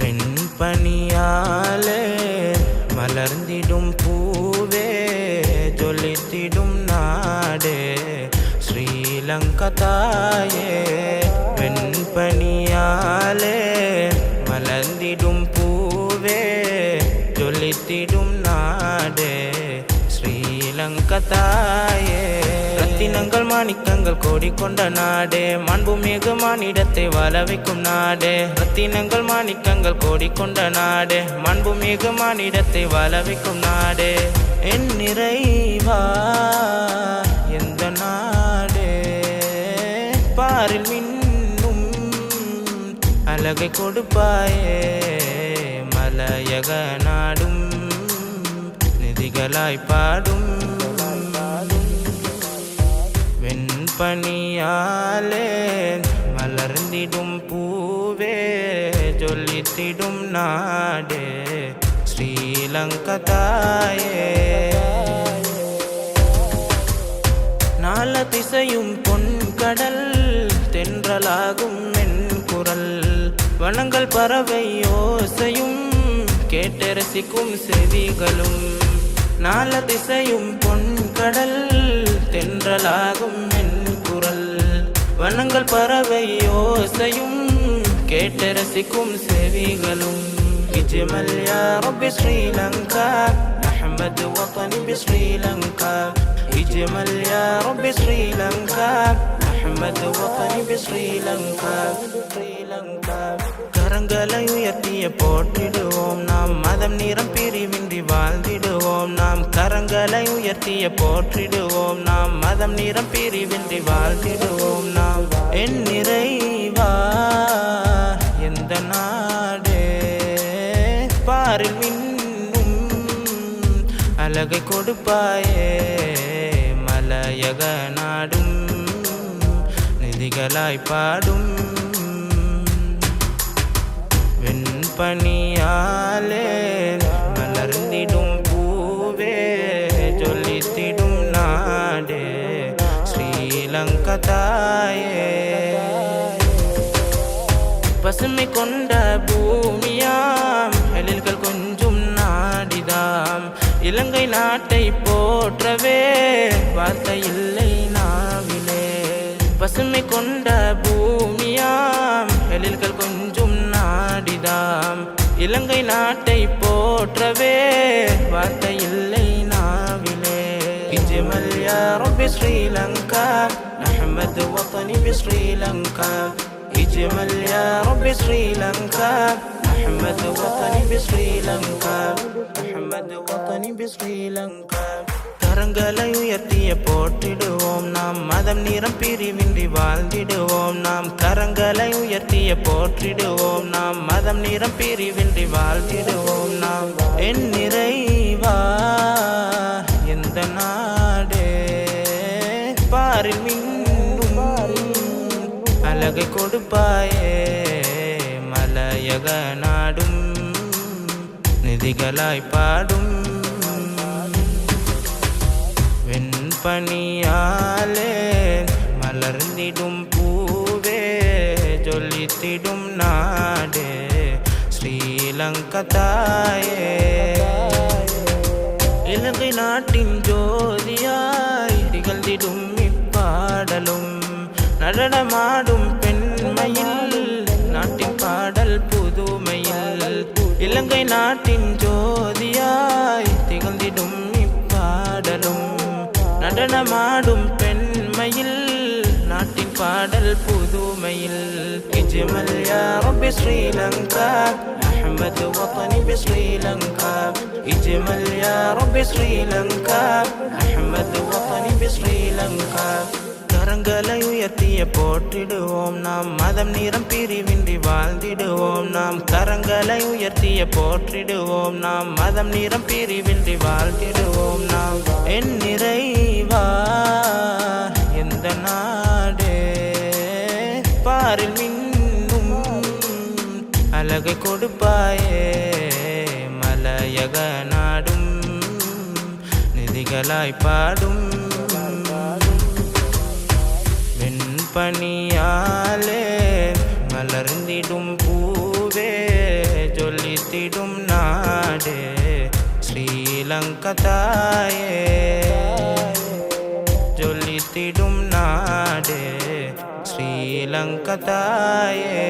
வெண்பனியாலே மலர்ந்திடும் பூவே ஜொலித்திடும் நாடே ஸ்ரீலங்கதாயே. வெண்பனியாலே மலர்ந்திடும் பூவே ஜொலித்திடும் நாடே ஸ்ரீலங்கதாயே. ரத்தினங்கள் மாணிக்கங்கள் கோடி கொண்ட நாடே மாண்புமிகு மானிடத்தை வாழ வைக்கும் நாடே. ரத்தினங்கள் மாணிக்கங்கள் கோடி கொண்ட நாடே மாண்புமிகு மானிடத்தை வாழ வைக்கும் நாடே. என் நிறைவா எந்த நாடே பாரில் மின்னும் அழகை கொடுப்பாயே. மலையக நாடும் நிதிகளாய் பாடும் வெண்பனியாலே மலர்ந்திடும் பூவே ஜொலித்திடும் நாடே ஸ்ரீலங்கதாயே. நால திசையும் பொன்கடல் தென்றலாகும் என் குரல். வனங்கள் பறவை ஓசையும் கேட்டு ரசிக்கும் செவிகளும். நால திசையும் பொன்கடல் தென்றலாகும் என் குரல். வனங்கள் பறவை ஓசையும் கேட்டு ரசிக்கும் செவிகளும். இஜ்மல் யா ரப்பி ஸ்ரீலங்கா அஹ்மத் வطني بسريلانكا. இஜ்மல் யா ரப்பி ஸ்ரீலங்கா அஹ்மத் வطني بسريلانكا. கரங்களை உயர்த்திய போற்றிடுவோம் நாம் மதம் நிறம் பிரிவின்றி வாழ்ந்திடுவோம் நாம். கரங்களை உயர்த்திய போற்றிடுவோம் நாம் மதம் நிறம் பிரிவின்றி வாழ்ந்திடுவோம் நாம். என் நிறைவா எந்த நாடே பாரில் மின்னும் அழகை கொடுப்பாயே. மலையக நாடும் நிதிகளாய் பாடும் வெண்பனியாலே மலர்ந்திடும் பூவே ஜொலித்திடும் நாடே ஸ்ரீலங்கதாயே. பசுமை கொண்ட பூமியாம் எழில்கள் கொஞ்சும் நாடிதாம். இலங்கை நாட்டை போற்றவே வார்த்தை இல்லை நாவிலே. பசுமை கொண்ட பூமியாம் எழில்கள் கொஞ்சும் நாடிதாம். இலங்கை நாட்டை போற்றவே வார்த்தை இல்லை நாவிலே. இஜ்மல் யா ரப்பி ஸ்ரீலங்கா அஹ்மத் வطني بسريلانكا. இஜ்மல் யா ரப்பி ஸ்ரீலங்கா அஹ்மத் வطني بسريلانكا. அஹ்மத் வطني بسريلانكا. கரங்களை உயர்த்திய போற்றிடுவோம் நாம் மதம் நிறம் பிரிவின்றி வாழ்ந்திடுவோம் நாம். கரங்களை உயர்த்திய போற்றிடுவோம் நாம் மதம் நிறம் பிரிவின்றி வாழ்ந்திடுவோம் நாம். என் நிறைவா எந்த நாடே பாரில் மின்னும் அழகை கொடுப்பாயே. மலையக நாடும் நிதிகளாய் பாடும் வெண்பனியாலே மலர்ந்திடும் பூவே ஜொலித்திடும் நாடே ஸ்ரீலங்கதாயே. இலங்கை நாட்டின் ஜோதியாய் திகழ்ந்திடும் இப்பாடலும். நடனமாடும் பெண்மையில் நாட்டின் பாடல் புதுமையில். இலங்கை நாட்டின் ஜோதியாய் திகழ்ந்திடும் இப்பாடலும். நடனமாடும் பெண்மையில் நாட்டின் பாடல் புதுமையில். இஜ்மல் யா ரப்பி ஸ்ரீலங்கா அஹ்மத் வطني بسريلانكا. இஜ்மல் யா ரப்பி ஸ்ரீலங்கா அஹ்மத் வطني بسريلانكا. கரங்களை உயர்த்திய போற்றிடுவோம் நாம் மதம் நிறம் பிரிவின்றி வாழ்ந்திடுவோம் நாம். கரங்களை உயர்த்திய போற்றிடுவோம் நாம் மதம் நிறம் பிரிவின்றி வாழ்ந்திடுவோம் நாம். என் நிறைவா எந்த நாடே பாரில் மின்னும் அழகை கொடுப்பாயே. மலையக நாடும் நிதிகளாய் பாடும் வெண்பனியாலே மலர்ந்திடும் பூவே ஜொலித்திடும் நாடே ஸ்ரீலங்கா தாயே ஜொலித்திடும் நாடே ஸ்ரீலங்கா தாயே